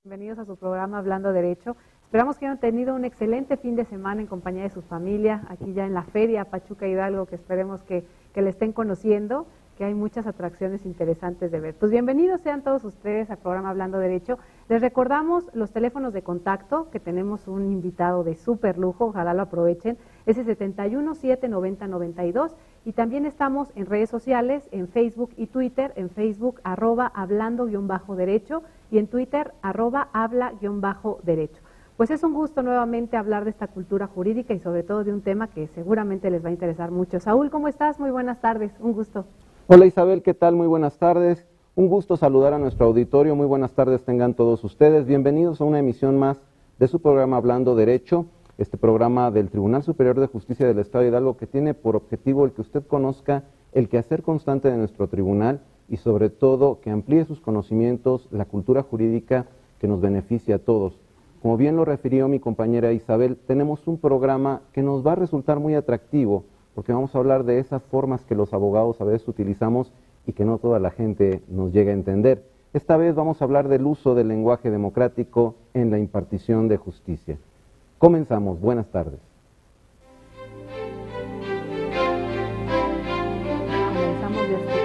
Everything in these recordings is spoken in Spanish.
Bienvenidos a su programa Hablando Derecho. Esperamos que hayan tenido un excelente fin de semana en compañía de su familia, aquí ya en la feria Pachuca Hidalgo, que esperemos que le estén conociendo, que hay muchas atracciones interesantes de ver. Pues bienvenidos sean todos ustedes al programa Hablando Derecho. Les recordamos los teléfonos de contacto, que tenemos un invitado de súper lujo, ojalá lo aprovechen, es el 71-790-92, y también estamos en redes sociales, en Facebook y Twitter, en Facebook @hablando_derecho y en Twitter @habla_derecho. Pues es un gusto nuevamente hablar de esta cultura jurídica y sobre todo de un tema que seguramente les va a interesar mucho. Saúl, ¿cómo estás? Muy buenas tardes, un gusto. Hola Isabel, ¿qué tal? Muy buenas tardes. Un gusto saludar a nuestro auditorio. Muy buenas tardes tengan todos ustedes. Bienvenidos a una emisión más de su programa Hablando Derecho, este programa del Tribunal Superior de Justicia del Estado de Hidalgo, que tiene por objetivo el que usted conozca el quehacer constante de nuestro tribunal y sobre todo que amplíe sus conocimientos, la cultura jurídica que nos beneficia a todos. Como bien lo refirió mi compañera Isabel, tenemos un programa que nos va a resultar muy atractivo porque vamos a hablar de esas formas que los abogados a veces utilizamos y que no toda la gente nos llega a entender. Esta vez vamos a hablar del uso del lenguaje democrático en la impartición de justicia. Comenzamos. Buenas tardes. Comenzamos de este.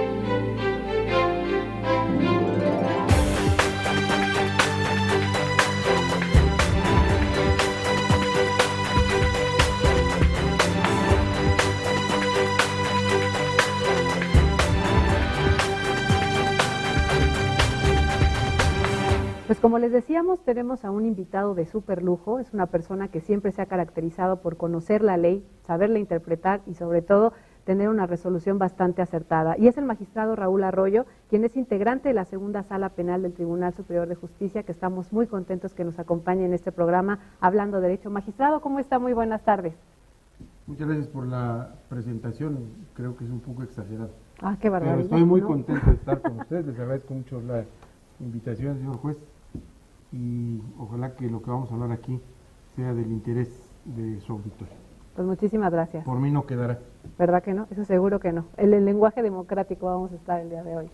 Pues como les decíamos, tenemos a un invitado de súper lujo, es una persona que siempre se ha caracterizado por conocer la ley, saberla interpretar y sobre todo tener una resolución bastante acertada. Y es el magistrado Raúl Arroyo, quien es integrante de la segunda sala penal del Tribunal Superior de Justicia, que estamos muy contentos que nos acompañe en este programa Hablando Derecho. Magistrado, ¿cómo está? Muy buenas tardes. Muchas gracias por la presentación, creo que es un poco exagerado. Ah, qué barbaridad. Pero estoy muy ¿no? contento de estar con ustedes, les agradezco mucho la invitación, señor juez, y ojalá que lo que vamos a hablar aquí sea del interés de su auditorio. Pues muchísimas gracias. Por mí no quedará. ¿Verdad que no? Eso seguro que no. En el lenguaje democrático vamos a estar el día de hoy.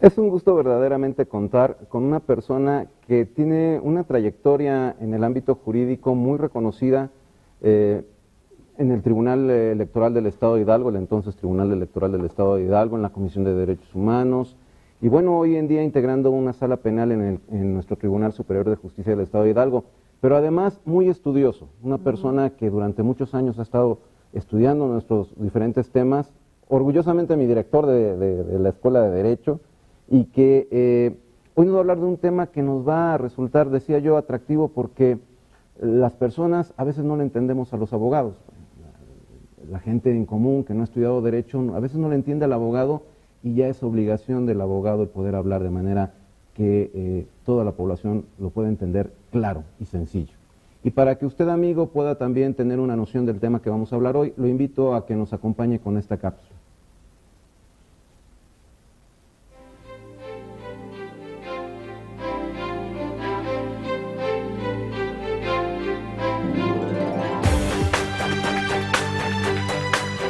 Es un gusto verdaderamente contar con una persona que tiene una trayectoria en el ámbito jurídico muy reconocida en el Tribunal Electoral del Estado de Hidalgo, el entonces Tribunal Electoral del Estado de Hidalgo, en la Comisión de Derechos Humanos, y bueno, hoy en día integrando una sala penal en nuestro Tribunal Superior de Justicia del Estado de Hidalgo, pero además muy estudioso, una persona que durante muchos años ha estado estudiando nuestros diferentes temas, orgullosamente mi director de la Escuela de Derecho, y que hoy nos va a hablar de un tema que nos va a resultar, decía yo, atractivo porque las personas a veces no le entendemos a los abogados. La gente en común que no ha estudiado Derecho a veces no le entiende al abogado y ya es obligación del abogado el poder hablar de manera que toda la población lo pueda entender claro y sencillo. Y para que usted, amigo, pueda también tener una noción del tema que vamos a hablar hoy, lo invito a que nos acompañe con esta cápsula.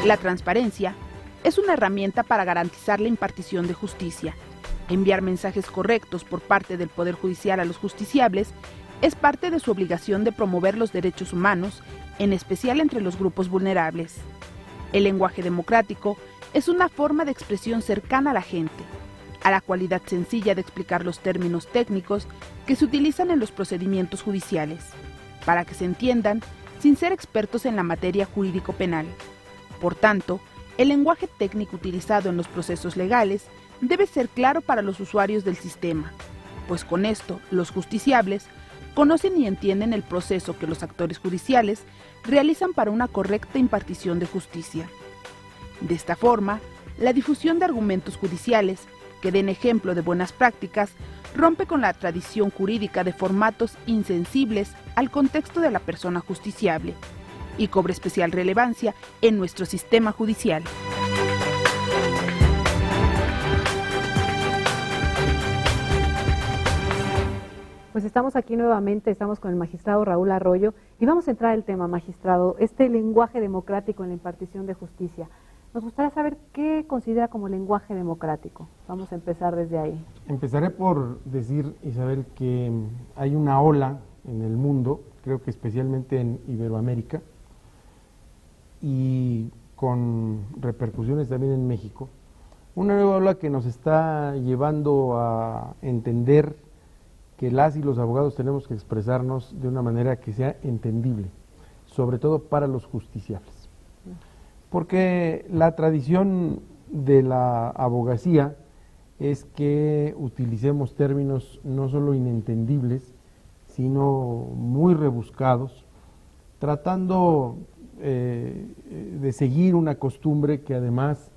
La transparencia es una herramienta para garantizar la impartición de justicia. Enviar mensajes correctos por parte del Poder Judicial a los justiciables es parte de su obligación de promover los derechos humanos, en especial entre los grupos vulnerables. El lenguaje democrático es una forma de expresión cercana a la gente, a la cualidad sencilla de explicar los términos técnicos que se utilizan en los procedimientos judiciales, para que se entiendan sin ser expertos en la materia jurídico-penal. Por tanto, el lenguaje técnico utilizado en los procesos legales debe ser claro para los usuarios del sistema, pues con esto los justiciables conocen y entienden el proceso que los actores judiciales realizan para una correcta impartición de justicia. De esta forma, la difusión de argumentos judiciales que den ejemplo de buenas prácticas rompe con la tradición jurídica de formatos insensibles al contexto de la persona justiciable y cobra especial relevancia en nuestro sistema judicial. Pues estamos aquí nuevamente, estamos con el magistrado Raúl Arroyo y vamos a entrar al tema, magistrado, este lenguaje democrático en la impartición de justicia. Nos gustaría saber qué considera como lenguaje democrático. Vamos a empezar desde ahí. Empezaré por decir, Isabel, que hay una ola en el mundo, creo que especialmente en Iberoamérica, y con repercusiones también en México, una nueva ola que nos está llevando a entender que las y los abogados tenemos que expresarnos de una manera que sea entendible, sobre todo para los justiciables. Porque la tradición de la abogacía es que utilicemos términos no solo inentendibles, sino muy rebuscados, tratando de seguir una costumbre que además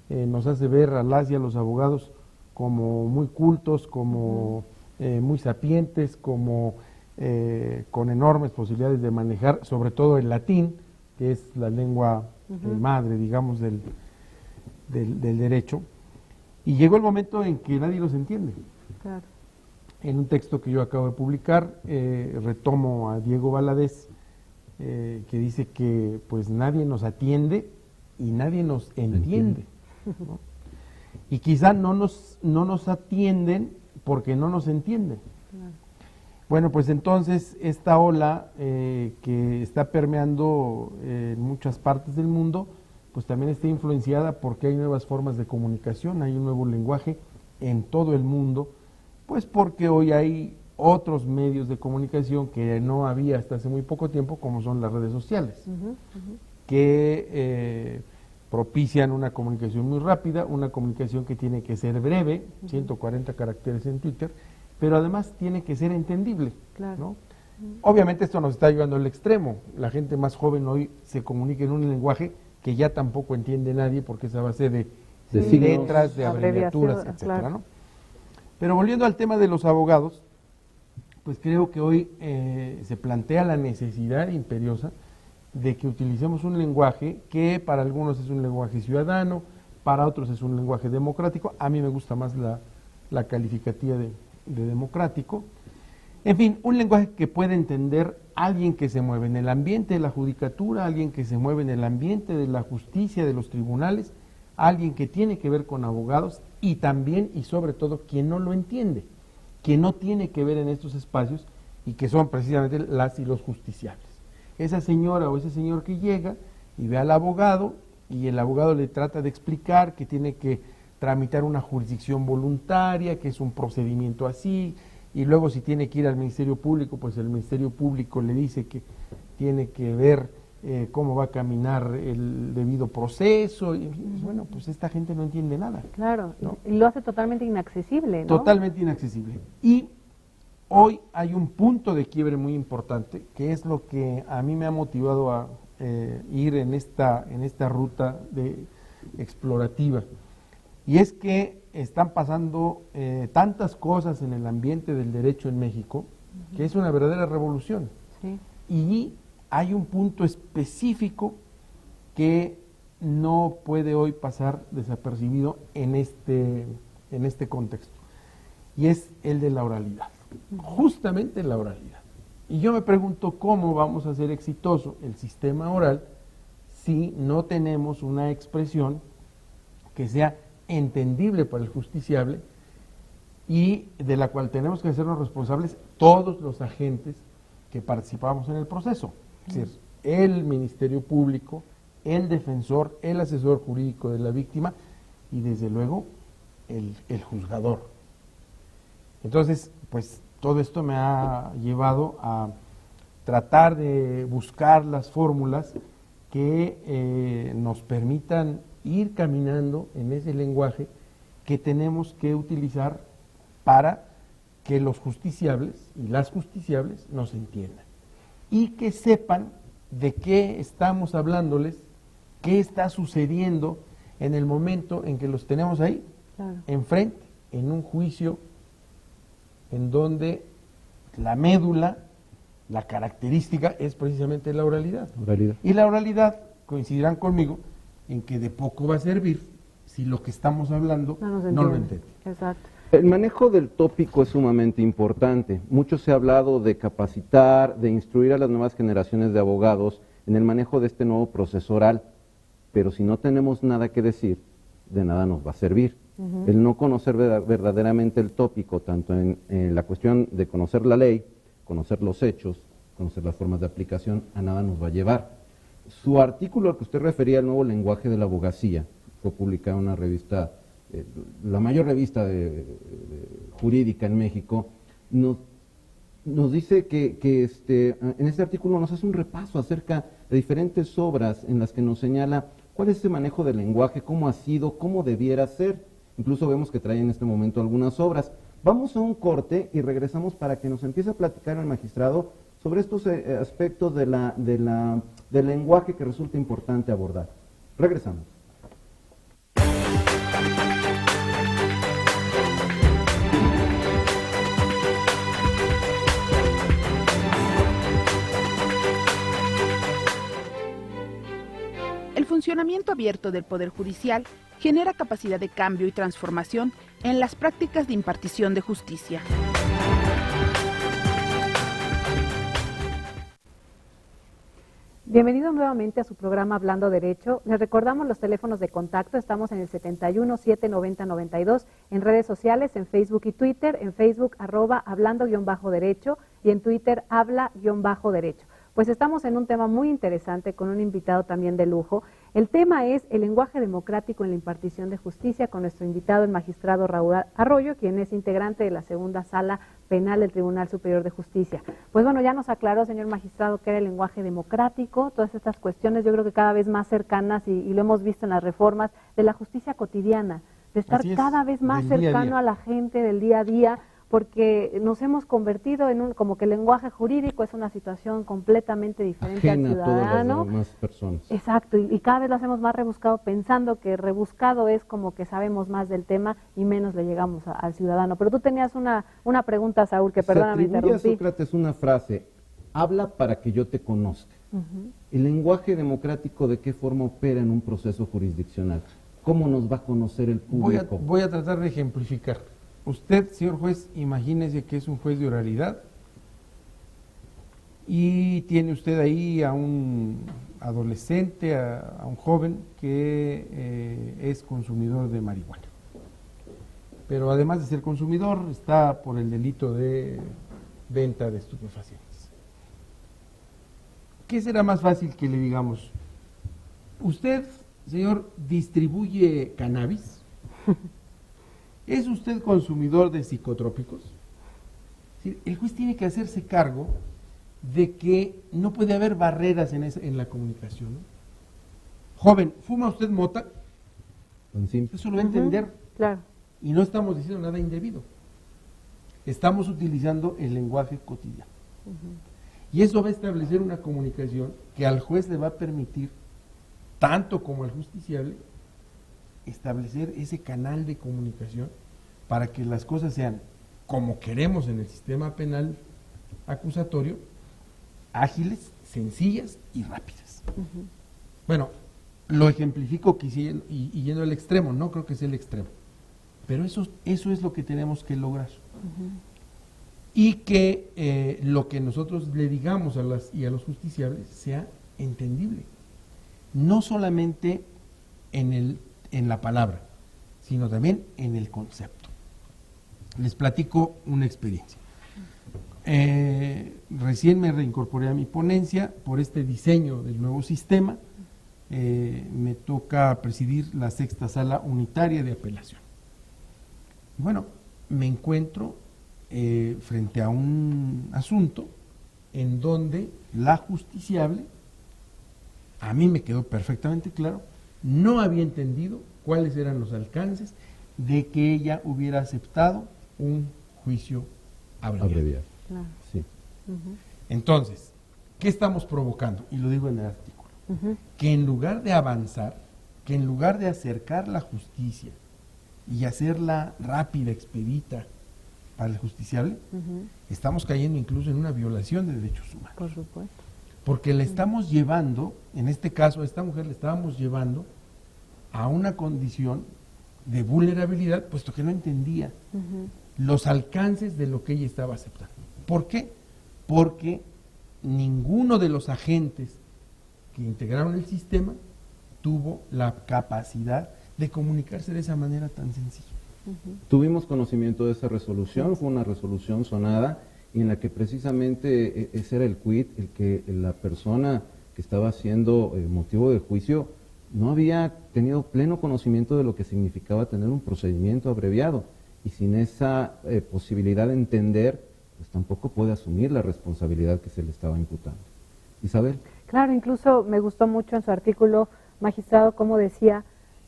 nos hace ver a las y a los abogados como muy cultos, como muy sapientes, como con enormes posibilidades de manejar, sobre todo el latín, que es la lengua madre, digamos, del derecho. Y llegó el momento en que nadie los entiende. Claro. En un texto que yo acabo de publicar, retomo a Diego Valadez, que dice que pues nadie nos atiende y nadie nos entiende, ¿no? Y quizá no nos atienden porque no nos entienden. Claro. Bueno, pues entonces esta ola que está permeando en muchas partes del mundo, pues también está influenciada porque hay nuevas formas de comunicación, hay un nuevo lenguaje en todo el mundo, pues porque hoy hay otros medios de comunicación que no había hasta hace muy poco tiempo, como son las redes sociales, que propician una comunicación muy rápida, una comunicación que tiene que ser breve, 140 caracteres en Twitter, pero además tiene que ser entendible, Claro. ¿no? Obviamente esto nos está llevando al extremo. La gente más joven hoy se comunica en un lenguaje que ya tampoco entiende nadie porque es a base de signos, letras, de abreviaturas, abreviación, etcétera, claro. ¿no? Pero volviendo al tema de los abogados, pues creo que hoy se plantea la necesidad imperiosa de que utilicemos un lenguaje que para algunos es un lenguaje ciudadano, para otros es un lenguaje democrático. A mí me gusta más la calificativa de democrático. En fin, un lenguaje que puede entender alguien que se mueve en el ambiente de la judicatura, alguien que se mueve en el ambiente de la justicia, de los tribunales, alguien que tiene que ver con abogados y también y sobre todo quien no lo entiende, quien no tiene que ver en estos espacios y que son precisamente las y los justiciables. Esa señora o ese señor que llega y ve al abogado y el abogado le trata de explicar que tiene que tramitar una jurisdicción voluntaria, que es un procedimiento así, y luego si tiene que ir al Ministerio Público, pues el Ministerio Público le dice que tiene que ver cómo va a caminar el debido proceso, y bueno, pues esta gente no entiende nada. Claro, ¿no? y lo hace totalmente inaccesible, ¿no? Totalmente inaccesible. Y hoy hay un punto de quiebre muy importante, que es lo que a mí me ha motivado a ir en esta ruta explorativa. Y es que están pasando tantas cosas en el ambiente del derecho en México, que es una verdadera revolución. Sí. Y hay un punto específico que no puede hoy pasar desapercibido en este contexto, y es el de la oralidad, justamente la oralidad. Y yo me pregunto cómo vamos a hacer exitoso el sistema oral si no tenemos una expresión que sea entendible para el justiciable y de la cual tenemos que hacernos responsables todos los agentes que participamos en el proceso, es decir, el Ministerio Público, el defensor, el asesor jurídico de la víctima y desde luego el juzgador. Entonces, pues todo esto me ha llevado a tratar de buscar las fórmulas que nos permitan ir caminando en ese lenguaje que tenemos que utilizar para que los justiciables y las justiciables nos entiendan y que sepan de qué estamos hablándoles, qué está sucediendo en el momento en que los tenemos ahí, Claro. enfrente, en un juicio en donde la médula, la característica es precisamente la oralidad. Y la oralidad, coincidirán conmigo, en que de poco va a servir si lo que estamos hablando no lo entiende. Exacto. El manejo del tópico es sumamente importante. Mucho se ha hablado de capacitar, de instruir a las nuevas generaciones de abogados en el manejo de este nuevo proceso oral. pero si no tenemos nada que decir, de nada nos va a servir. El no conocer verdaderamente el tópico, tanto en la cuestión de conocer la ley, conocer los hechos, conocer las formas de aplicación, a nada nos va a llevar. Su artículo al que usted refería, el nuevo lenguaje de la abogacía, fue publicado en una revista, la mayor revista jurídica en México, nos dice que en este artículo nos hace un repaso acerca de diferentes obras en las que nos señala cuál es ese manejo del lenguaje, cómo ha sido, cómo debiera ser. Incluso vemos que trae en este momento algunas obras. Vamos a un corte y regresamos para que nos empiece a platicar el magistrado sobre estos aspectos del lenguaje que resulta importante abordar. Regresamos. El funcionamiento abierto del Poder Judicial genera capacidad de cambio y transformación en las prácticas de impartición de justicia. Bienvenido nuevamente a su programa Hablando Derecho. Les recordamos los teléfonos de contacto. Estamos en el 71 790 92, en redes sociales, en Facebook y Twitter. En Facebook, @hablando_derecho y en Twitter, habla_derecho. Pues estamos en un tema muy interesante con un invitado también de lujo. El tema es el lenguaje democrático en la impartición de justicia, con nuestro invitado, el magistrado Raúl Arroyo, quien es integrante de la segunda sala penal del Tribunal Superior de Justicia. Pues bueno, ya nos aclaró, señor magistrado, que era el lenguaje democrático, todas estas cuestiones yo creo que cada vez más cercanas, y lo hemos visto en las reformas, de la justicia cotidiana, de estar cada vez más cercano a la gente del día a día, porque nos hemos convertido en como que el lenguaje jurídico es una situación completamente diferente al ciudadano. Ajena a todas las demás personas. Exacto, y cada vez lo hacemos más rebuscado, pensando que rebuscado es como que sabemos más del tema y menos le llegamos al ciudadano. Pero tú tenías una pregunta, Saúl, que perdóname, interrumpí. Se atribuye a interrumpí. Sócrates una frase: habla para que yo te conozca. ¿El lenguaje democrático de qué forma opera en un proceso jurisdiccional? ¿Cómo nos va a conocer el público? Voy a tratar de ejemplificar. Usted, señor juez, imagínese que es un juez de oralidad y tiene usted ahí a un adolescente, a un joven que es consumidor de marihuana. Pero además de ser consumidor, está por el delito de venta de estupefacientes. ¿Qué será más fácil que le digamos? ¿Usted, señor, distribuye cannabis? ¿Es usted consumidor de psicotrópicos? El juez tiene que hacerse cargo de que no puede haber barreras en la comunicación, ¿no? Joven, ¿fuma usted mota? Eso lo va a entender. Claro. Y no estamos diciendo nada indebido. Estamos utilizando el lenguaje cotidiano. Y eso va a establecer una comunicación que al juez le va a permitir, tanto como al justiciable, establecer ese canal de comunicación para que las cosas sean como queremos en el sistema penal acusatorio, ágiles, sencillas y rápidas. Bueno, lo ejemplifico y yendo al extremo, no creo que sea el extremo, pero eso es lo que tenemos que lograr. Y que lo que nosotros le digamos a los justiciables sea entendible, no solamente en la palabra, sino también en el concepto. Les platico una experiencia. Recién me reincorporé a mi ponencia por este diseño del nuevo sistema. Me toca presidir la sexta sala unitaria de apelación. Bueno, me encuentro frente a un asunto en donde la justiciable, a mí me quedó perfectamente claro, no había entendido cuáles eran los alcances de que ella hubiera aceptado un juicio abreviado. Claro. Sí. Entonces, ¿qué estamos provocando? Y lo digo en el artículo. Que en lugar de avanzar, que en lugar de acercar la justicia y hacerla rápida, expedita para el justiciable, estamos cayendo incluso en una violación de derechos humanos. Por supuesto. Porque le estamos llevando, en este caso a esta mujer le estábamos llevando a una condición de vulnerabilidad, puesto que no entendía los alcances de lo que ella estaba aceptando. ¿Por qué? Porque ninguno de los agentes que integraron el sistema tuvo la capacidad de comunicarse de esa manera tan sencilla. Tuvimos conocimiento de esa resolución, fue una resolución sonada y en la que precisamente ese era el quid, el que la persona que estaba siendo motivo de juicio no había tenido pleno conocimiento de lo que significaba tener un procedimiento abreviado y sin esa posibilidad de entender, pues tampoco puede asumir la responsabilidad que se le estaba imputando. Isabel. Claro, incluso me gustó mucho en su artículo, magistrado, como decía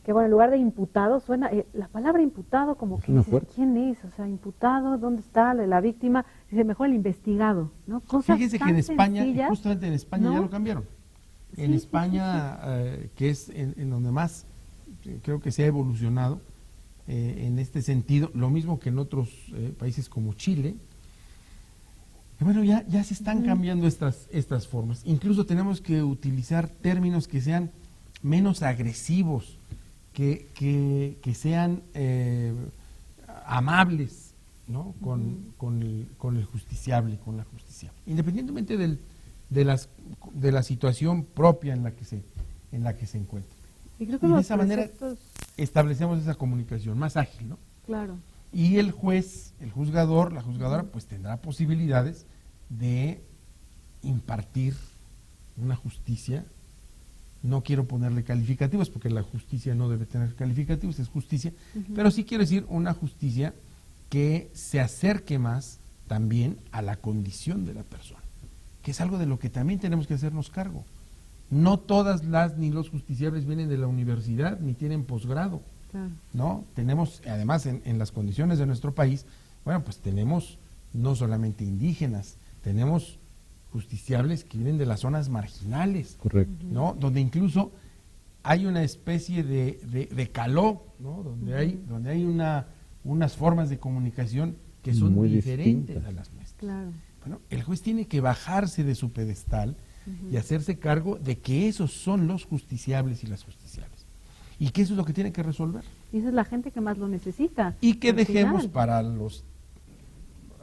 que, bueno, en lugar de imputado, suena, la palabra imputado como que dices, ¿quién es? O sea, imputado, ¿dónde está la víctima? Dice, mejor el investigado, ¿no? Cosas Fíjese tan que en España, sencillas, justamente en España, ¿no? Ya lo cambiaron. Sí, En España, que es en donde más creo que se ha evolucionado en este sentido, lo mismo que en otros países como Chile. Y bueno, ya se están cambiando estas formas. Incluso tenemos que utilizar términos que sean menos agresivos, que sean amables, ¿no? con el justiciable, con la justiciable. Independientemente de la situación propia en la que se encuentra. Y creo que de esa manera establecemos esa comunicación más ágil, ¿no? Claro. Y el juez, el juzgador, la juzgadora, pues tendrá posibilidades de impartir una justicia. No quiero ponerle calificativos porque la justicia no debe tener calificativos, es justicia, pero sí quiero decir una justicia que se acerque más también a la condición de la persona, que es algo de lo que también tenemos que hacernos cargo. No todas las ni los justiciables vienen de la universidad ni tienen posgrado, Claro. ¿no? Tenemos, además, en las condiciones de nuestro país, bueno, pues tenemos no solamente indígenas, tenemos justiciables que vienen de las zonas marginales, Correcto. ¿no? Donde incluso hay una especie de caló, ¿no? Donde hay unas formas de comunicación que son muy diferentes distintas a las nuestras. Claro. Bueno, el juez tiene que bajarse de su pedestal y hacerse cargo de que esos son los justiciables y las justiciables. Y que eso es lo que tiene que resolver. Y esa es la gente que más lo necesita. Y que al dejemos final. para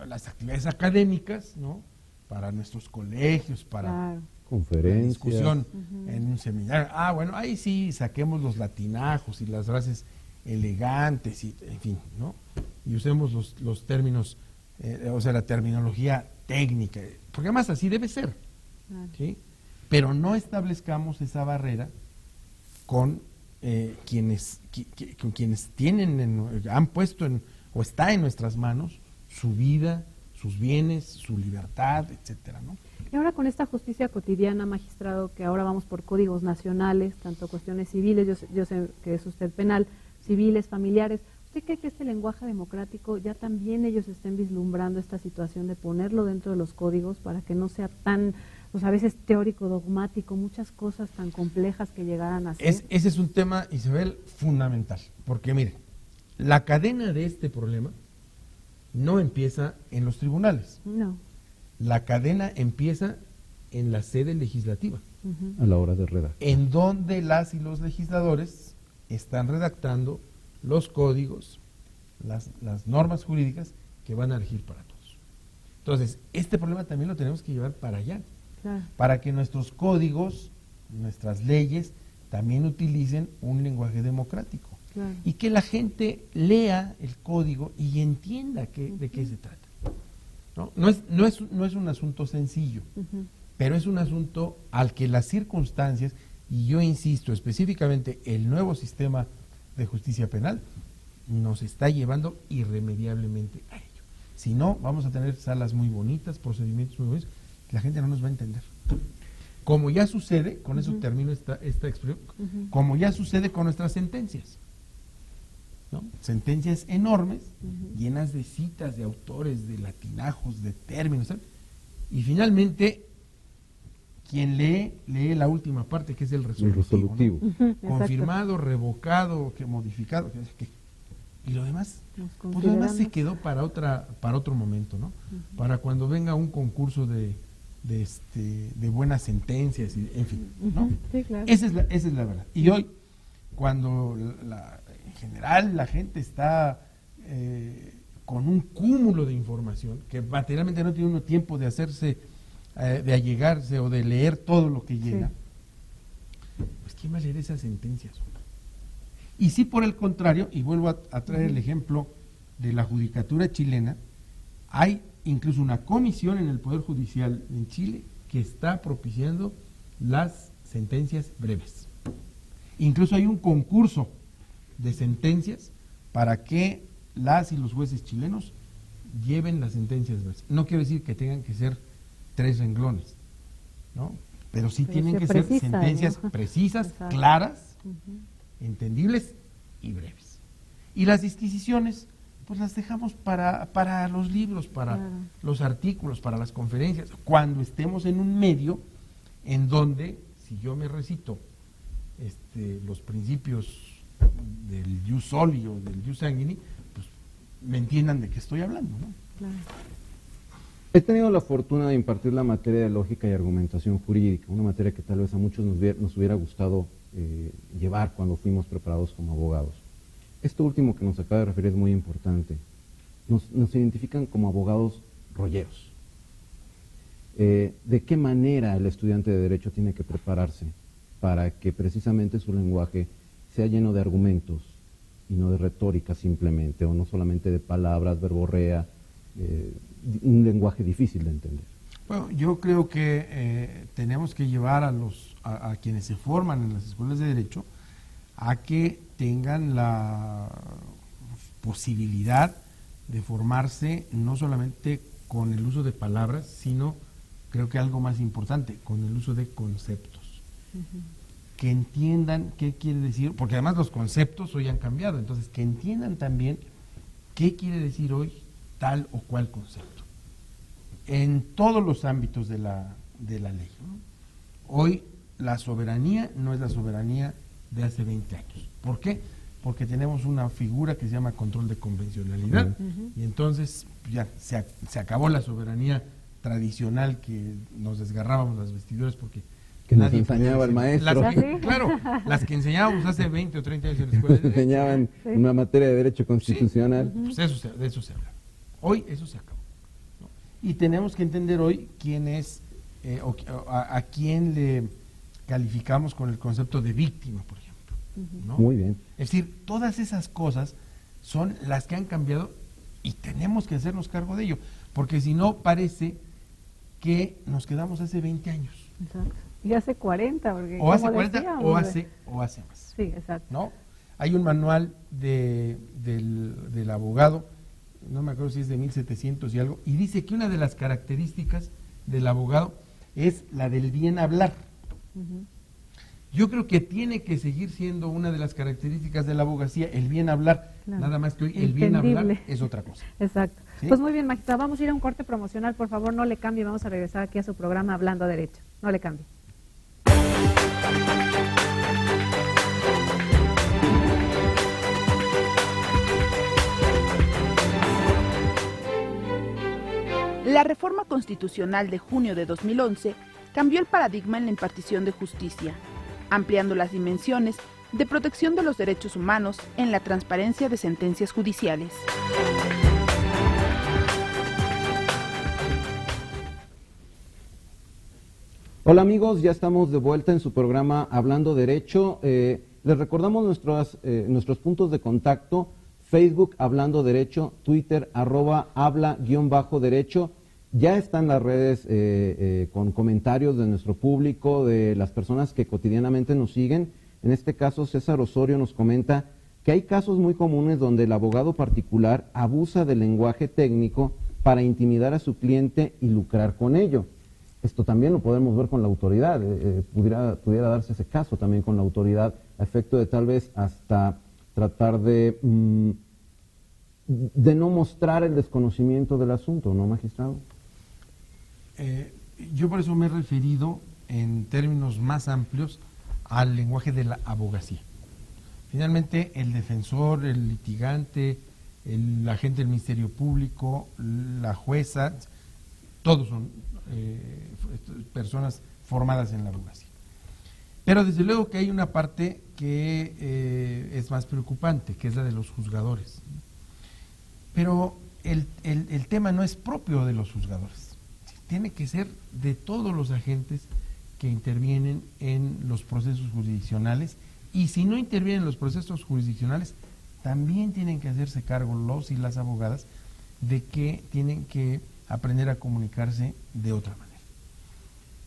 las actividades académicas, ¿no? Para nuestros colegios, para Claro. la Conferencias. discusión en un seminario. Bueno, ahí sí saquemos los latinajos y las frases elegantes, y en fin, ¿no? Y usemos los términos, o sea, la terminología técnica, porque además así debe ser, Claro. ¿sí? Pero no establezcamos esa barrera con quienes han puesto o está en nuestras manos su vida, sus bienes, su libertad, etcétera, ¿no? Y ahora con esta justicia cotidiana, magistrado, que ahora vamos por códigos nacionales, tanto cuestiones civiles, yo sé que es usted penal, civiles, familiares, ¿usted cree que este lenguaje democrático ya también ellos estén vislumbrando esta situación de ponerlo dentro de los códigos para que no sea tan, pues a veces teórico, dogmático, muchas cosas tan complejas que llegaran a ser? Ese es un tema, Isabel, fundamental, porque mire, la cadena de este problema no empieza en los tribunales. No. La cadena empieza en la sede legislativa, A la hora de redactar. en donde las y los legisladores están redactando los códigos, las normas jurídicas que van a regir para todos. Entonces, este problema también lo tenemos que llevar para allá, Claro. para que nuestros códigos, nuestras leyes, también utilicen un lenguaje democrático. Claro. Y que la gente lea el código y entienda de qué se trata. No es un asunto sencillo, pero es un asunto al que las circunstancias, y yo insisto específicamente el nuevo sistema de justicia penal, nos está llevando irremediablemente a ello. Si no, vamos a tener salas muy bonitas, procedimientos muy bonitos, que la gente no nos va a entender. Como ya sucede, con eso termino esta expresión, como ya sucede con nuestras sentencias, ¿no? Sentencias enormes, llenas de citas de autores, de latinajos, de términos, ¿sabes? Y finalmente quien lee la última parte, que es el resolutivo, ¿no? Confirmado, revocado, modificado, y lo demás, pues lo demás se quedó para otro momento, ¿no? Para cuando venga un concurso de buenas sentencias, en fin, ¿no? Sí, claro. Esa es la verdad. Y hoy, cuando en general la gente está con un cúmulo de información, que materialmente no tiene uno tiempo de hacerse, de allegarse o de leer todo lo que llega, pues ¿quién va a leer esas sentencias? Y si por el contrario, y vuelvo a traer el ejemplo de la judicatura chilena, hay incluso una comisión en el Poder Judicial en Chile que está propiciando las sentencias breves. Incluso hay un concurso de sentencias para que las y los jueces chilenos lleven las sentencias breves. No quiero decir que tengan que ser 3 renglones, ¿no? Pero sí tienen que ser sentencias, ¿no?, precisas, exacto, claras, entendibles y breves. Y las disquisiciones, pues las dejamos para los libros, para los artículos, para las conferencias, cuando estemos en un medio en donde, si yo me recito los principios del jus soli o del jus sanguini, pues me entiendan de qué estoy hablando, ¿no? Claro. He tenido la fortuna de impartir la materia de lógica y argumentación jurídica, una materia que tal vez a muchos nos hubiera gustado llevar cuando fuimos preparados como abogados. Esto último que nos acaba de referir es muy importante. Nos identifican como abogados rolleros. ¿De qué manera el estudiante de Derecho tiene que prepararse para que precisamente su lenguaje sea lleno de argumentos y no de retórica simplemente, o no solamente de palabras, verborrea, un lenguaje difícil de entender? Bueno, yo creo que tenemos que llevar a quienes se forman en las escuelas de Derecho a que tengan la posibilidad de formarse no solamente con el uso de palabras, sino, creo que algo más importante, con el uso de conceptos. Que entiendan qué quiere decir, porque además los conceptos hoy han cambiado, entonces que entiendan también qué quiere decir hoy tal o cual concepto, en todos los ámbitos de la ley, ¿no? Hoy la soberanía no es la soberanía de hace 20 años. ¿Por qué? Porque tenemos una figura que se llama control de convencionalidad, y entonces ya se acabó la soberanía tradicional que nos desgarrábamos las vestiduras porque que nos enseñaba el maestro. Claro, las que enseñábamos hace 20 o 30 años en la escuela de Derecho. Enseñaban una materia de Derecho Constitucional. Sí, pues de eso se habla. Hoy eso se acabó, ¿no? Y tenemos que entender hoy quién es, a quién le calificamos con el concepto de víctima, por ejemplo, ¿no? Muy bien. Es decir, todas esas cosas son las que han cambiado y tenemos que hacernos cargo de ello, porque si no parece que nos quedamos hace 20 años. Exacto. Y hace 40, porque o hace 40 o hace más. Sí, exacto. ¿No? Hay un manual del abogado, no me acuerdo si es de 1700 y algo, y dice que una de las características del abogado es la del bien hablar. Yo creo que tiene que seguir siendo una de las características de la abogacía el bien hablar, claro, nada más que hoy el bien hablar es otra cosa. Exacto. ¿Sí? Pues muy bien, magistrado, vamos a ir a un corte promocional, por favor, no le cambie, vamos a regresar aquí a su programa Hablando Derecho. No le cambie. La reforma constitucional de junio de 2011 cambió el paradigma en la impartición de justicia, ampliando las dimensiones de protección de los derechos humanos en la transparencia de sentencias judiciales. Hola amigos, ya estamos de vuelta en su programa Hablando Derecho. Les recordamos nuestros puntos de contacto: Facebook Hablando Derecho, Twitter @habla_derecho. Ya están las redes con comentarios de nuestro público, de las personas que cotidianamente nos siguen. En este caso, César Osorio nos comenta que hay casos muy comunes donde el abogado particular abusa del lenguaje técnico para intimidar a su cliente y lucrar con ello. Esto también lo podemos ver con la autoridad, pudiera darse ese caso también con la autoridad, a efecto de tal vez hasta tratar de no mostrar el desconocimiento del asunto, ¿no, magistrado? Yo por eso me he referido en términos más amplios al lenguaje de la abogacía. Finalmente, el defensor, el litigante, el agente del Ministerio Público, la jueza, todos son personas formadas en la abogacía. Pero desde luego que hay una parte que es más preocupante, que es la de los juzgadores. Pero el tema no es propio de los juzgadores, tiene que ser de todos los agentes que intervienen en los procesos jurisdiccionales, y si no intervienen en los procesos jurisdiccionales, también tienen que hacerse cargo los y las abogadas de que tienen que aprender a comunicarse de otra manera.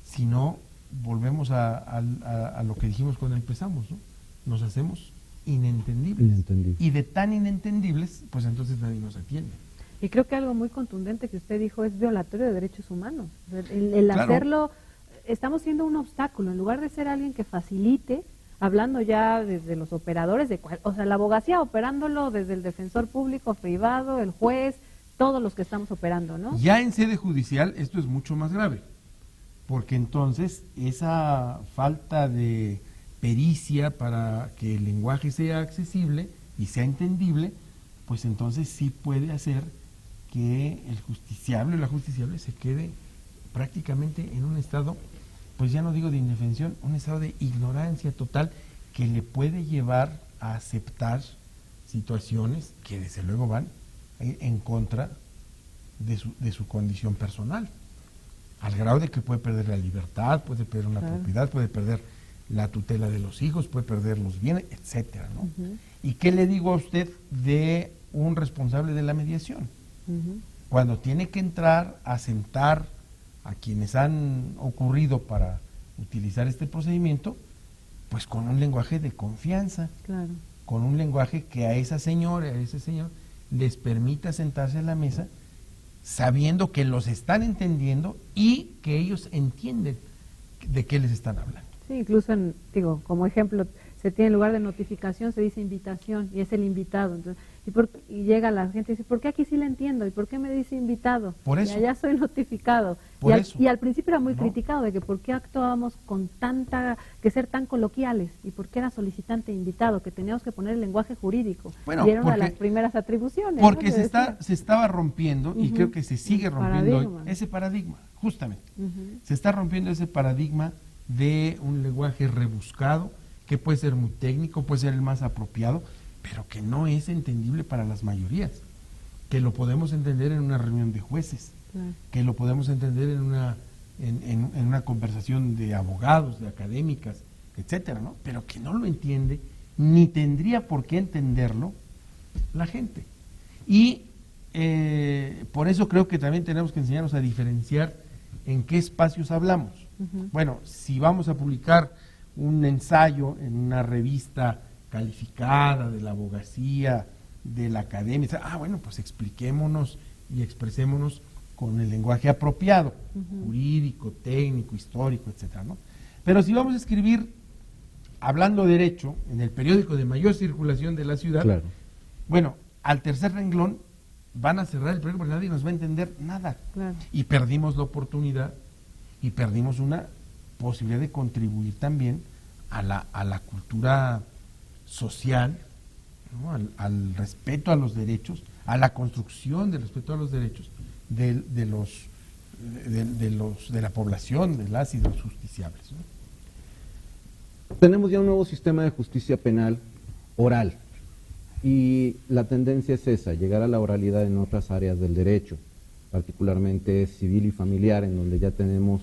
Si no, volvemos a lo que dijimos cuando empezamos, ¿no? Nos hacemos inentendibles. Y de tan inentendibles, pues entonces nadie nos atiende. Y creo que algo muy contundente que usted dijo es violatorio de derechos humanos. El Claro. hacerlo, estamos siendo un obstáculo, en lugar de ser alguien que facilite, hablando ya desde los operadores, o sea, la abogacía operándolo desde el defensor público, privado, el juez, todos los que estamos operando, ¿no? Ya en sede judicial esto es mucho más grave, porque entonces esa falta de pericia para que el lenguaje sea accesible y sea entendible, pues entonces sí puede hacer que el justiciable o la justiciable se quede prácticamente en un estado, pues ya no digo de indefensión, un estado de ignorancia total que le puede llevar a aceptar situaciones que desde luego van en contra de su condición personal, al grado de que puede perder la libertad, puede perder una propiedad, puede perder la tutela de los hijos, puede perder los bienes, etcétera, ¿no? ¿Y qué le digo a usted de un responsable de la mediación? Cuando tiene que entrar a sentar a quienes han ocurrido para utilizar este procedimiento, pues con un lenguaje de confianza, con un lenguaje que a esa señora, a ese señor, les permita sentarse a la mesa sabiendo que los están entendiendo y que ellos entienden de qué les están hablando. Sí, incluso, como ejemplo, se tiene en lugar de notificación, se dice invitación, y es el invitado. Entonces, y llega la gente y dice, ¿por qué aquí sí le entiendo? ¿Y por qué me dice invitado? Por eso. Y allá soy notificado. Y al principio era muy criticado de que por qué actuábamos con que ser tan coloquiales, y por qué era solicitante e invitado, que teníamos que poner el lenguaje jurídico. Bueno, y era una de las primeras atribuciones. Porque ¿no? se estaba rompiendo, y creo que se sigue rompiendo hoy, ese paradigma, justamente. Se está rompiendo ese paradigma de un lenguaje rebuscado, que puede ser muy técnico, puede ser el más apropiado, pero que no es entendible para las mayorías, que lo podemos entender en una reunión de jueces, que lo podemos entender en una conversación de abogados, de académicas, etcétera, ¿no? Pero que no lo entiende, ni tendría por qué entenderlo la gente. Y por eso creo que también tenemos que enseñarnos a diferenciar en qué espacios hablamos. Bueno, si vamos a publicar un ensayo en una revista calificada de la abogacía, de la academia, bueno, pues expliquémonos y expresémonos con el lenguaje apropiado, jurídico, técnico, histórico, etcétera, ¿no? Pero si vamos a escribir hablando derecho en el periódico de mayor circulación de la ciudad, bueno, al tercer renglón van a cerrar el periódico porque nadie nos va a entender nada. Y perdimos la oportunidad y perdimos una posibilidad de contribuir también a la cultura social, ¿no? al respeto a los derechos, a la construcción del respeto a los derechos de la población, de las y de los justiciables, ¿no? Tenemos ya un nuevo sistema de justicia penal oral, y la tendencia es esa, llegar a la oralidad en otras áreas del derecho, particularmente civil y familiar, en donde ya tenemos,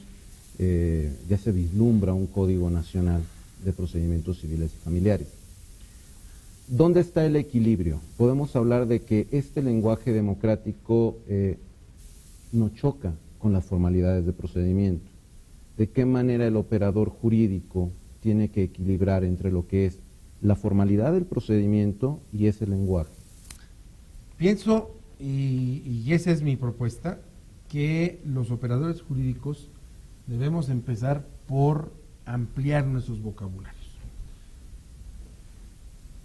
ya se vislumbra un código nacional de procedimientos civiles y familiares. ¿Dónde está el equilibrio? Podemos hablar de que este lenguaje democrático no choca con las formalidades de procedimiento. ¿De qué manera el operador jurídico tiene que equilibrar entre lo que es la formalidad del procedimiento y ese lenguaje? Pienso, y esa es mi propuesta, que los operadores jurídicos debemos empezar por ampliar nuestros vocabularios.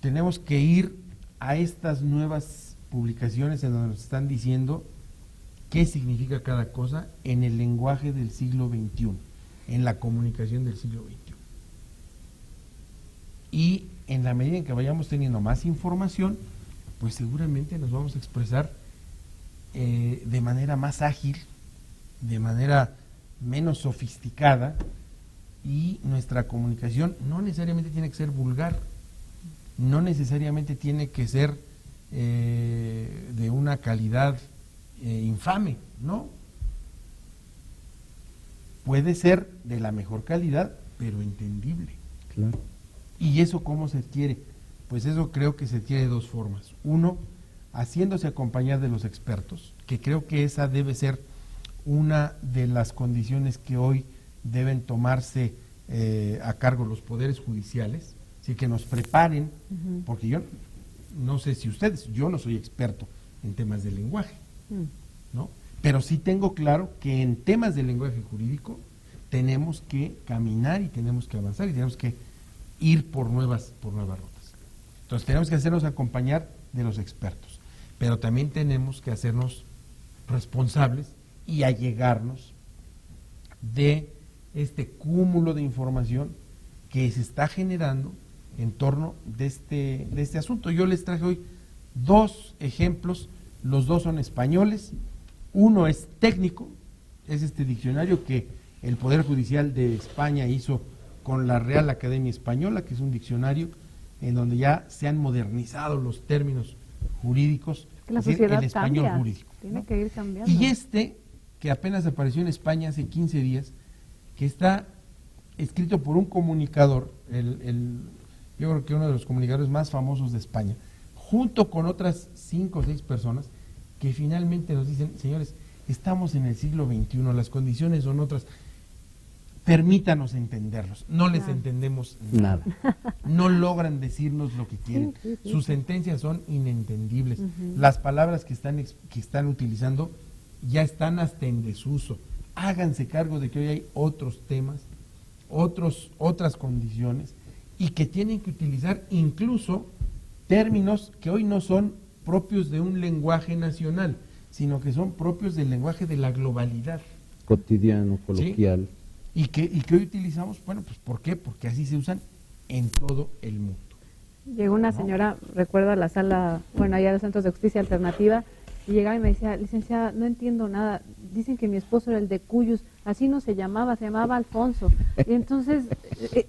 Tenemos que ir a estas nuevas publicaciones en donde nos están diciendo qué significa cada cosa en el lenguaje del siglo XXI, en la comunicación del siglo XXI. Y en la medida en que vayamos teniendo más información, pues seguramente nos vamos a expresar de manera más ágil, de manera menos sofisticada, y nuestra comunicación no necesariamente tiene que ser vulgar, no necesariamente tiene que ser de una calidad infame, ¿no? puede ser de la mejor calidad, pero entendible. Claro. ¿Y eso cómo se adquiere? Pues eso creo que se adquiere de dos formas. Uno, haciéndose acompañar de los expertos, que creo que esa debe ser una de las condiciones que hoy deben tomarse a cargo los poderes judiciales, así que nos preparen, porque yo no sé si ustedes, yo no soy experto en temas de lenguaje, ¿no? Pero sí tengo claro que en temas de lenguaje jurídico tenemos que caminar y tenemos que avanzar y tenemos que ir por nuevas rutas. Entonces tenemos que hacernos acompañar de los expertos, pero también tenemos que hacernos responsables y allegarnos de este cúmulo de información que se está generando en torno de este asunto. Yo les traje hoy dos ejemplos, los dos son españoles, uno es técnico, es este diccionario que el Poder Judicial de España hizo con la Real Academia Española, que es un diccionario en donde ya se han modernizado los términos jurídicos, Que la es decir, sociedad el español cambia, jurídico, tiene ¿no? que ir cambiando. Y este, que apenas apareció en España hace 15 días, que está escrito por un comunicador, yo creo que uno de los comunicadores más famosos de España, junto con otras 5 o 6 personas, que finalmente nos dicen, señores, estamos en el siglo XXI, las condiciones son otras, permítanos entenderlos, no les entendemos nada, no logran decirnos lo que quieren, sus sentencias son inentendibles, las palabras que están utilizando ya están hasta en desuso, háganse cargo de que hoy hay otros temas, otras condiciones, y que tienen que utilizar incluso términos que hoy no son propios de un lenguaje nacional, sino que son propios del lenguaje de la globalidad. Cotidiano, coloquial. ¿Sí? Y que hoy utilizamos, bueno, pues ¿por qué? Porque así se usan en todo el mundo. Llegó una señora, recuerdo, a la sala, bueno, allá de los centros de justicia alternativa, y llegaba y me decía, licenciada, no entiendo nada, dicen que mi esposo era el de Cuyus, así no se llamaba Alfonso. Y entonces,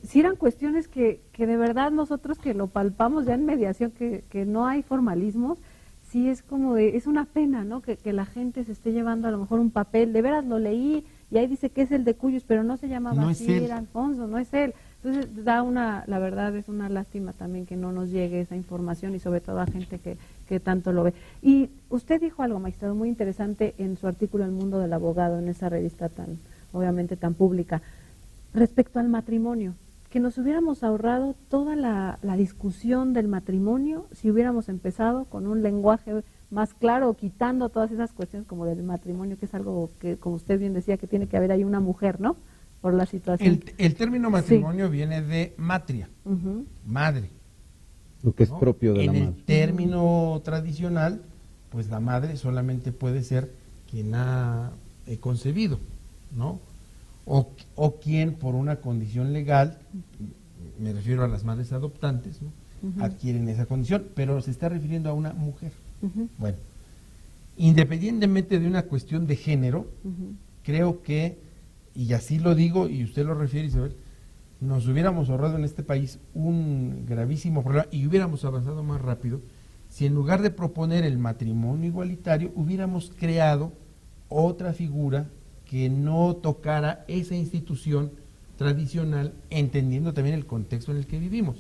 si eran cuestiones que de verdad nosotros que lo palpamos ya en mediación, que no hay formalismos, sí es como es una pena, ¿no? Que la gente se esté llevando a lo mejor un papel, de veras lo leí, y ahí dice que es el de Cuyus, pero no se llamaba no así, es él. era Alfonso, no es él. Entonces la verdad es una lástima también que no nos llegue esa información y sobre todo a gente que tanto lo ve. Y usted dijo algo, magistrado, muy interesante en su artículo El Mundo del Abogado, en esa revista obviamente tan pública, respecto al matrimonio, que nos hubiéramos ahorrado toda la discusión del matrimonio si hubiéramos empezado con un lenguaje más claro, quitando todas esas cuestiones como del matrimonio, que es algo que, como usted bien decía, que tiene que haber ahí una mujer, ¿no? Por la situación. El término matrimonio viene de matria, madre. Lo que es ¿no? propio de la madre. En el término tradicional, pues la madre solamente puede ser quien ha concebido, ¿no? O quien por una condición legal, me refiero a las madres adoptantes, ¿no? Adquieren esa condición, pero se está refiriendo a una mujer. Bueno, independientemente de una cuestión de género, creo que, y así lo digo, y usted lo refiere, Isabel, nos hubiéramos ahorrado en este país un gravísimo problema y hubiéramos avanzado más rápido si en lugar de proponer el matrimonio igualitario hubiéramos creado otra figura que no tocara esa institución tradicional, entendiendo también el contexto en el que vivimos.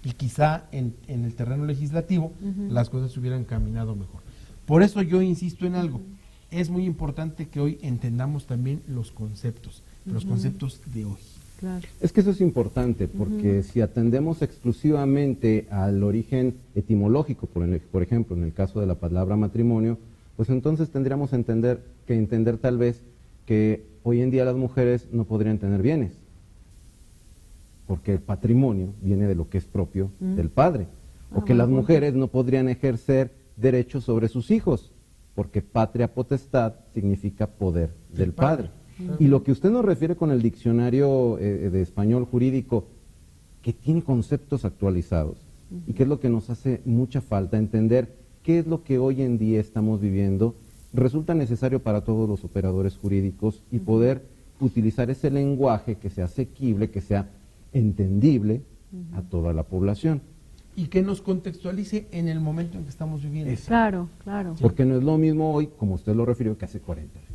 Y quizá en el terreno legislativo las cosas hubieran caminado mejor. Por eso yo insisto en algo, es muy importante que hoy entendamos también los conceptos de hoy. Claro. Es que eso es importante, porque si atendemos exclusivamente al origen etimológico, por ejemplo, en el caso de la palabra matrimonio, pues entonces tendríamos que entender tal vez que hoy en día las mujeres no podrían tener bienes, porque el patrimonio viene de lo que es propio del padre, o que las mujeres no podrían ejercer derechos sobre sus hijos, porque patria potestad significa poder del padre. Y lo que usted nos refiere con el diccionario de español jurídico, que tiene conceptos actualizados, y que es lo que nos hace mucha falta entender qué es lo que hoy en día estamos viviendo, resulta necesario para todos los operadores jurídicos y poder utilizar ese lenguaje que sea asequible, que sea entendible a toda la población. Y que nos contextualice en el momento en que estamos viviendo. Claro, claro. Porque no es lo mismo hoy, como usted lo refirió, que hace 40 años.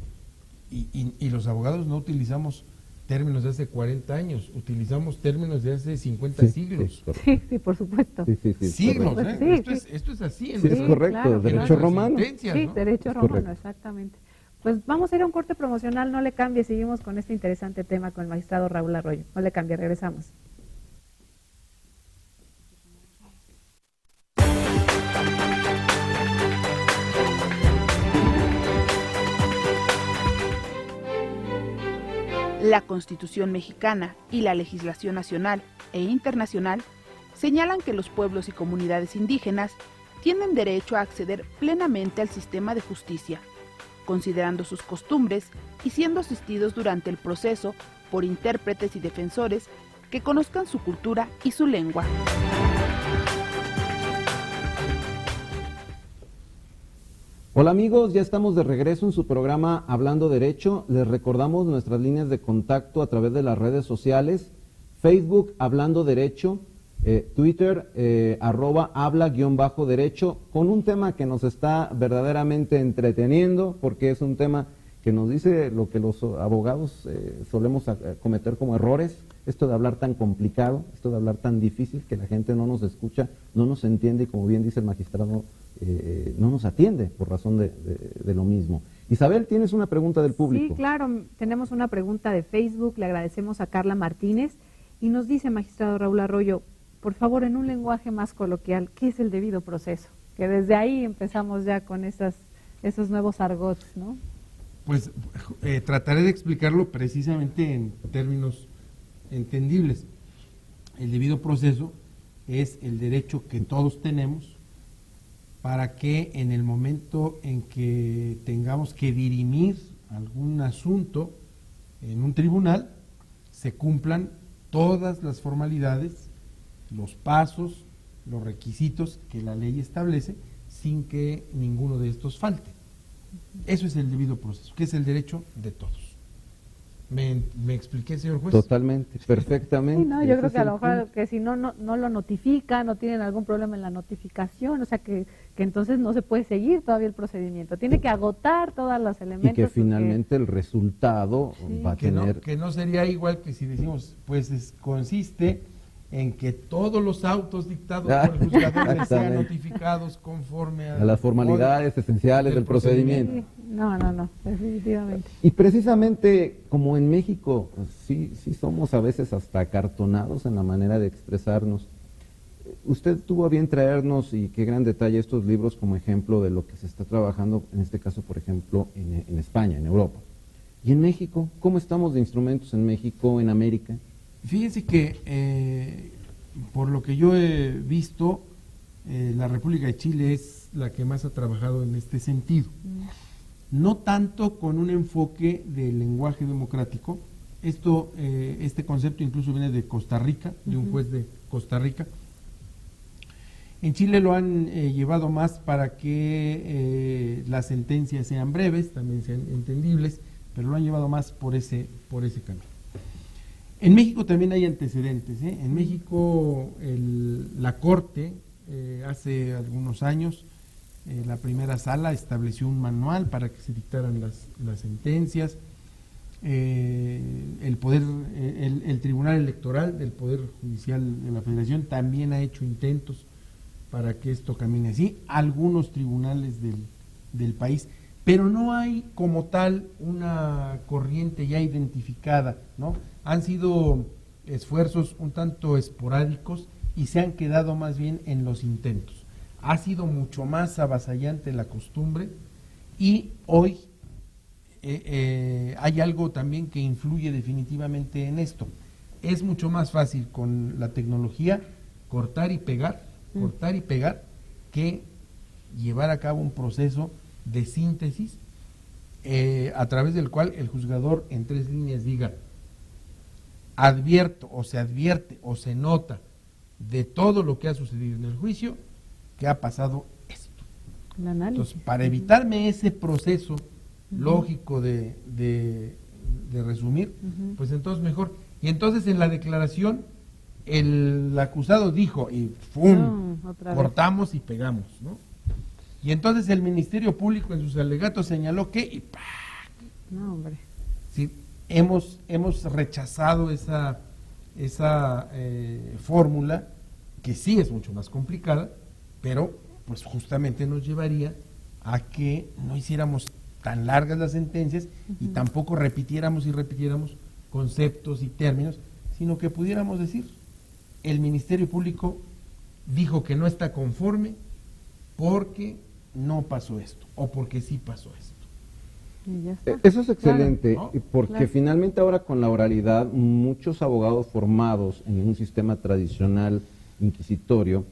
Y los abogados no utilizamos términos de hace 40 años, utilizamos términos de hace 50 siglos. Sí, por supuesto. Siglos, correcto. ¿eh? Sí, Esto es así. Sí, es correcto, claro, derecho claro. romano. Sí, ¿no? derecho Es romano, correcto. exactamente. Pues vamos a ir a un corte promocional, no le cambie, seguimos con este interesante tema con el magistrado Raúl Arroyo. No le cambie, regresamos. La Constitución mexicana y la legislación nacional e internacional señalan que los pueblos y comunidades indígenas tienen derecho a acceder plenamente al sistema de justicia, considerando sus costumbres y siendo asistidos durante el proceso por intérpretes y defensores que conozcan su cultura y su lengua. Hola amigos, ya estamos de regreso en su programa Hablando Derecho. Les recordamos nuestras líneas de contacto a través de las redes sociales, Facebook Hablando Derecho, Twitter @habla_derecho, con un tema que nos está verdaderamente entreteniendo, porque es un tema que nos dice lo que los abogados solemos cometer como errores, esto de hablar tan complicado, esto de hablar tan difícil, que la gente no nos escucha, no nos entiende y, como bien dice el magistrado, no nos atiende por razón de lo mismo. Isabel, tienes una pregunta del público. Sí, claro, tenemos una pregunta de Facebook, le agradecemos a Carla Martínez y nos dice, magistrado Raúl Arroyo, por favor, en un lenguaje más coloquial, ¿qué es el debido proceso? Que desde ahí empezamos ya con esos nuevos argots, ¿no? Pues trataré de explicarlo precisamente en términos entendibles. El debido proceso es el derecho que todos tenemos para que en el momento en que tengamos que dirimir algún asunto en un tribunal, se cumplan todas las formalidades, los pasos, los requisitos que la ley establece, sin que ninguno de estos falte. Eso es el debido proceso, que es el derecho de todos. ¿Me expliqué, señor juez? Totalmente, perfectamente. Sí, no, yo creo Ese que a es lo el mejor punto. que si no lo notifican, no tienen algún problema en la notificación, o sea que entonces no se puede seguir todavía el procedimiento. Tiene que agotar todos los elementos. Y que porque- finalmente el resultado Sí. va a tener... Que no sería igual que si decimos, pues consiste en que todos los autos dictados por el juzgador sean Exactamente. notificados conforme a las formalidades esenciales del procedimiento. Sí, no, definitivamente. Y precisamente como en México, pues, sí somos a veces hasta acartonados en la manera de expresarnos. Usted tuvo a bien traernos, y qué gran detalle, estos libros como ejemplo de lo que se está trabajando, en este caso, por ejemplo, en España, en Europa. ¿Y en México? ¿Cómo estamos de instrumentos en México, en América? Fíjense que, por lo que yo he visto, la República de Chile es la que más ha trabajado en este sentido. No tanto con un enfoque del lenguaje democrático. Este concepto incluso viene de Costa Rica, de un juez de Costa Rica. En Chile lo han llevado más para que las sentencias sean breves, también sean entendibles, pero lo han llevado más por ese camino. En México también hay antecedentes, ¿eh? En México la Corte hace algunos años, la primera sala estableció un manual para que se dictaran las sentencias. El Tribunal Electoral del Poder Judicial de la Federación también ha hecho intentos para que esto camine así. Algunos tribunales del país, pero no hay como tal una corriente ya identificada, ¿no? Han sido esfuerzos un tanto esporádicos y se han quedado más bien en los intentos. Ha sido mucho más avasallante la costumbre y hoy hay algo también que influye definitivamente en esto. Es mucho más fácil con la tecnología cortar y pegar, que llevar a cabo un proceso de síntesis a través del cual el juzgador en 3 líneas diga: advierto o se advierte o se nota de todo lo que ha sucedido en el juicio que ha pasado esto. El análisis. Entonces, para evitarme ese proceso lógico de resumir, pues entonces mejor. Y entonces en la declaración el acusado dijo y ¡fum! Otra vez. Cortamos y pegamos, ¿no? Y entonces el Ministerio Público en sus alegatos señaló que y ¡pah! No, hombre. Sí, hemos rechazado esa fórmula, que sí es mucho más complicada, pero pues justamente nos llevaría a que no hiciéramos tan largas las sentencias y tampoco repitiéramos conceptos y términos, sino que pudiéramos decir, el Ministerio Público dijo que no está conforme porque no pasó esto, o porque sí pasó esto. Y ya está. Eso es excelente, Claro, ¿no? porque Claro. finalmente ahora con la oralidad, muchos abogados formados en un sistema tradicional inquisitorio,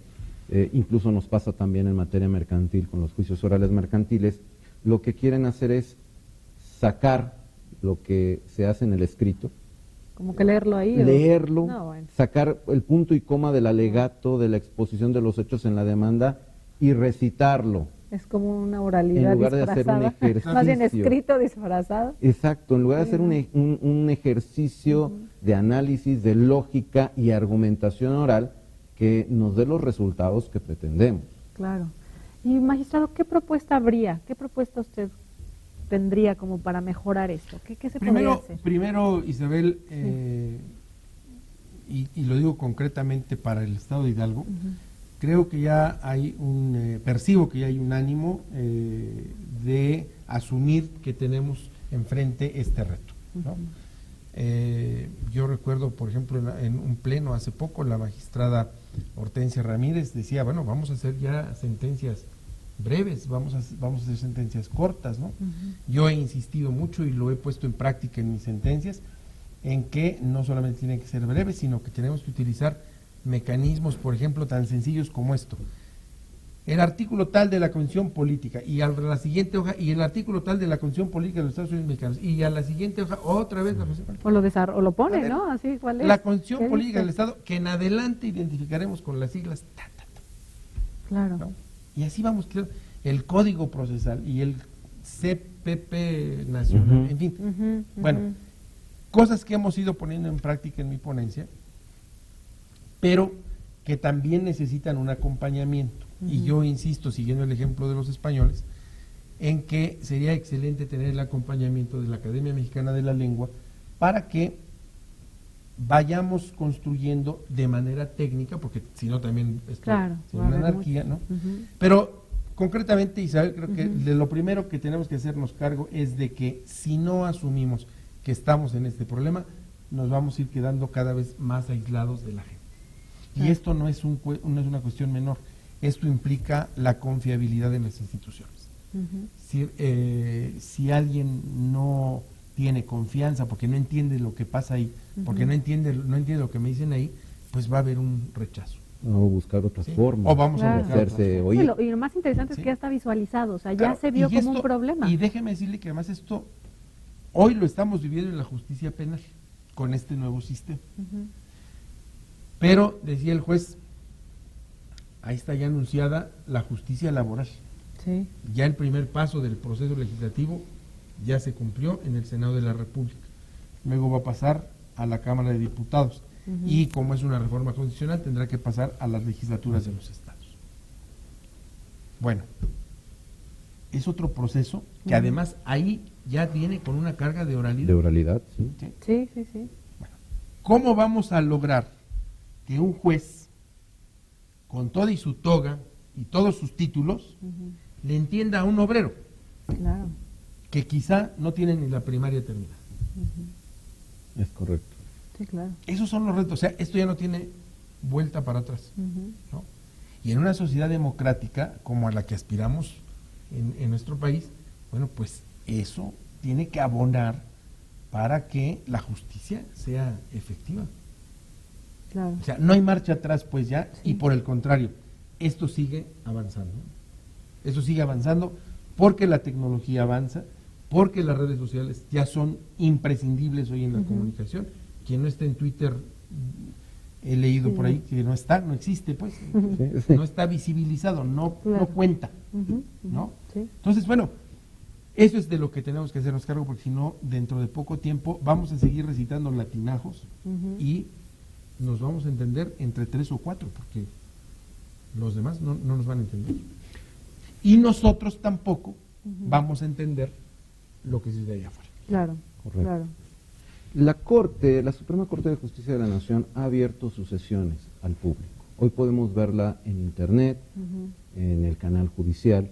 incluso nos pasa también en materia mercantil con los juicios orales mercantiles, lo que quieren hacer es sacar lo que se hace en el escrito, Como que leerlo ahí. o- leerlo, No, bueno. sacar el punto y coma del alegato, de la exposición de los hechos en la demanda y recitarlo. Es como una oralidad En lugar de hacer un disfrazada. ejercicio. Más bien escrito disfrazado. Exacto, en lugar de hacer un ejercicio de análisis, de lógica y argumentación oral que nos dé los resultados que pretendemos. Claro. Y magistrado, ¿qué propuesta habría? ¿Qué propuesta usted tendría como para mejorar esto? ¿Qué se podría hacer? Primero, Isabel, y lo digo concretamente para el Estado de Hidalgo, creo que ya hay percibo que ya hay un ánimo de asumir que tenemos enfrente este reto, ¿no? Yo recuerdo, por ejemplo, en un pleno hace poco, la magistrada Hortensia Ramírez decía, bueno, vamos a hacer ya sentencias breves, vamos a hacer sentencias cortas, ¿no? Yo he insistido mucho y lo he puesto en práctica en mis sentencias, en que no solamente tienen que ser breves, sino que tenemos que utilizar mecanismos, por ejemplo, tan sencillos como esto. El artículo tal de la Constitución Política, y a la siguiente hoja, y el artículo tal de la Constitución Política de los Estados Unidos Mexicanos, y a la siguiente hoja, otra vez la Constitución Política. O lo pone, Vale. ¿no? Así, ¿cuál es? La Constitución ¿Qué Política del dice? Estado, que en adelante identificaremos con las siglas ta, ta, ta, Claro. ¿no? Y así vamos creando el Código Procesal y el CPP Nacional, en fin. Ujú, Bueno, ujú. cosas que hemos ido poniendo en práctica en mi ponencia, pero que también necesitan un acompañamiento. Y yo insisto, siguiendo el ejemplo de los españoles, en que sería excelente tener el acompañamiento de la Academia Mexicana de la Lengua para que vayamos construyendo de manera técnica, porque si no también esto Claro, sería va a una haber anarquía, ¿no? Ujú. Pero concretamente, Isabel, creo que de lo primero que tenemos que hacernos cargo es de que si no asumimos que estamos en este problema, nos vamos a ir quedando cada vez más aislados de la gente. Y Claro. esto no es una cuestión menor, esto implica la confiabilidad en las instituciones. Ujú. Si alguien no tiene confianza porque no entiende lo que pasa ahí, porque no entiende lo que me dicen ahí, pues va a haber un rechazo. O buscar otras ¿sí? formas O vamos Claro. a buscar hacerse otras oír. Y lo más interesante es Sí. que ya está visualizado, o sea, Claro, ya se vio y como un esto- problema. Y déjeme decirle que además esto hoy lo estamos viviendo en la justicia penal con este nuevo sistema. Ujú. Pero decía el juez, ahí está ya anunciada la justicia laboral. Sí. Ya el primer paso del proceso legislativo ya se cumplió en el Senado de la República. Luego va a pasar a la Cámara de Diputados. Y como es una reforma constitucional, tendrá que pasar a las legislaturas de los estados. Bueno, es otro proceso que además ahí ya viene con una carga de oralidad. De oralidad, sí. ¿Sí? Sí, sí, sí. ¿Cómo vamos a lograr que un juez, con toda y su toga y todos sus títulos, le entienda a un obrero Claro. que quizá no tiene ni la primaria terminada? Es correcto. Sí, claro. Esos son los retos. O sea, esto ya no tiene vuelta para atrás, Ujú. ¿no? Y en una sociedad democrática como a la que aspiramos en nuestro país, bueno, pues eso tiene que abonar para que la justicia sea efectiva. Claro. O sea, no hay marcha atrás pues ya, y por el contrario, esto sigue avanzando. Esto sigue avanzando porque la tecnología avanza, porque las redes sociales ya son imprescindibles hoy en la comunicación. Quien no está en Twitter, he leído por ahí que no existe, pues, Sí. no está visibilizado, no Claro. cuenta, Ujú, ¿no? Sí. Entonces, bueno, eso es de lo que tenemos que hacernos cargo, porque si no, dentro de poco tiempo vamos a seguir recitando latinajos y nos vamos a entender entre 3 o 4, porque los demás no nos van a entender. Y nosotros tampoco vamos a entender lo que se de allá afuera. Claro. Correcto. Claro. La Suprema Corte de Justicia de la Nación ha abierto sus sesiones al público. Hoy podemos verla en internet, en el canal judicial,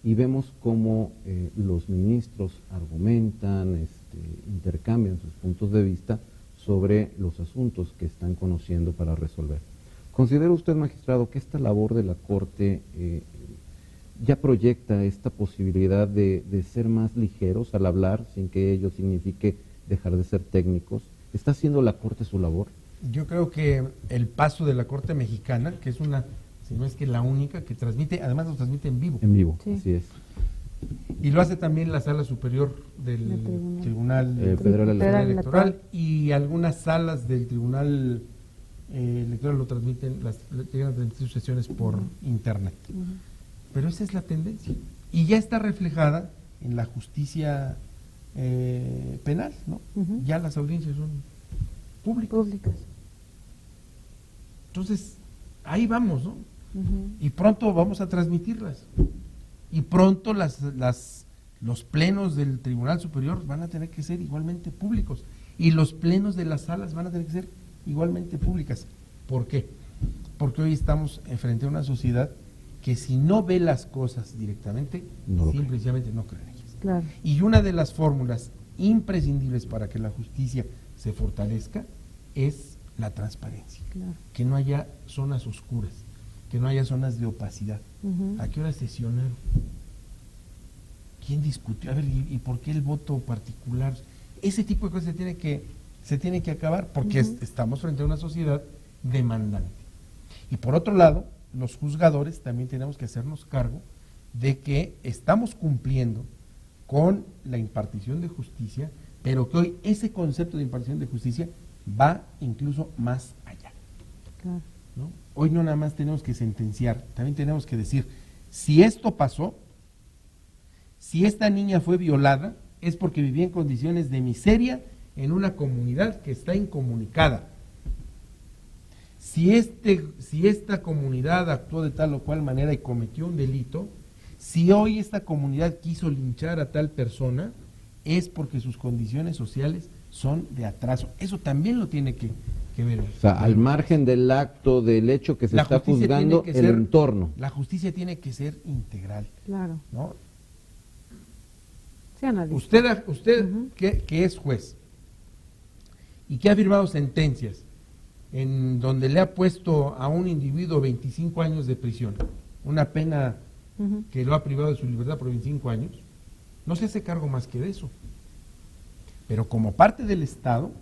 y vemos cómo los ministros argumentan, intercambian sus puntos de vista sobre los asuntos que están conociendo para resolver. ¿Considera usted, magistrado, que esta labor de la Corte ya proyecta esta posibilidad de ser más ligeros al hablar, sin que ello signifique dejar de ser técnicos? ¿Está haciendo la Corte su labor? Yo creo que el paso de la Corte Mexicana, que es una, si no es que la única, que transmite, además lo transmite en vivo. En vivo, Sí. así es. Y lo hace también la Sala Superior del Tribunal Federal Electoral, y algunas salas del Tribunal Electoral lo transmiten, llegan a transmitir sus sesiones por internet. Pero esa es la tendencia. Y ya está reflejada en la justicia penal, ¿no? Ya las audiencias son públicas. Entonces, ahí vamos, ¿no? Y pronto vamos a transmitirlas. Y pronto los plenos del Tribunal Superior van a tener que ser igualmente públicos. Y los plenos de las salas van a tener que ser igualmente públicas. ¿Por qué? Porque hoy estamos frente a una sociedad que si no ve las cosas directamente, simplemente no cree en ellas. Claro. Y una de las fórmulas imprescindibles para que la justicia se fortalezca es la transparencia. Claro. Que no haya zonas oscuras, que no haya zonas de opacidad. ¿A qué hora sesionaron? ¿Quién discutió? A ver, ¿y por qué el voto particular? Ese tipo de cosas se tiene que acabar, porque estamos frente a una sociedad demandante. Y por otro lado, los juzgadores también tenemos que hacernos cargo de que estamos cumpliendo con la impartición de justicia, pero que hoy ese concepto de impartición de justicia va incluso más allá. Claro. ¿No? Hoy no nada más tenemos que sentenciar, también tenemos que decir, si esto pasó, si esta niña fue violada, es porque vivía en condiciones de miseria en una comunidad que está incomunicada. Si esta comunidad actuó de tal o cual manera y cometió un delito, si hoy esta comunidad quiso linchar a tal persona, es porque sus condiciones sociales son de atraso. Eso también lo tiene que ver. O sea, al margen del acto, del hecho que se está juzgando, el entorno. La justicia tiene que ser integral. Claro. ¿No? Sí, analista. Usted que es juez y que ha firmado sentencias en donde le ha puesto a un individuo 25 años de prisión, una pena que lo ha privado de su libertad por 25 años, no se hace cargo más que de eso. Pero como parte del Estado,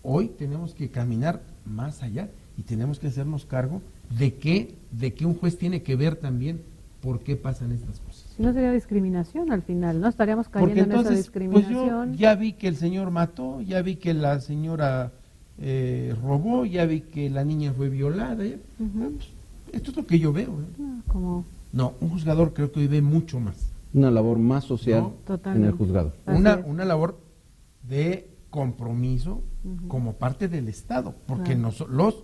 hoy tenemos que caminar más allá y tenemos que hacernos cargo de que un juez tiene que ver también por qué pasan estas cosas. Si no sería discriminación al final, ¿no? Estaríamos cayendo Porque entonces, en esa discriminación. pues yo ya vi que el señor mató, ya vi que la señora robó, ya vi que la niña fue violada. Pues, esto es lo que yo veo. No, un juzgador creo que hoy ve mucho más. Una labor más social en el juzgado. Una labor de compromiso como parte del Estado, porque los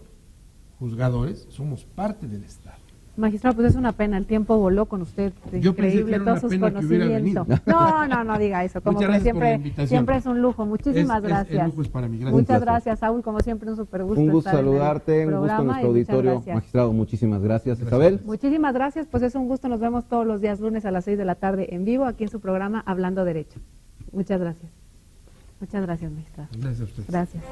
juzgadores somos parte del Estado. Magistrado, pues es una pena, el tiempo voló con usted, Yo increíble todos sus conocimientos. No diga eso, como que siempre es un lujo. Muchísimas gracias. El lujo es para mí. Gracias. Muchas gracias, Saúl, como siempre un súper gusto. Un gusto saludarte, un gusto en nuestro auditorio. Magistrado, muchísimas gracias. Isabel. Muchísimas gracias, pues es un gusto, nos vemos todos los días lunes a las 6 de la tarde en vivo, aquí en su programa Hablando Derecho. Muchas gracias. Muchas gracias, magistrado. Gracias a usted. Gracias.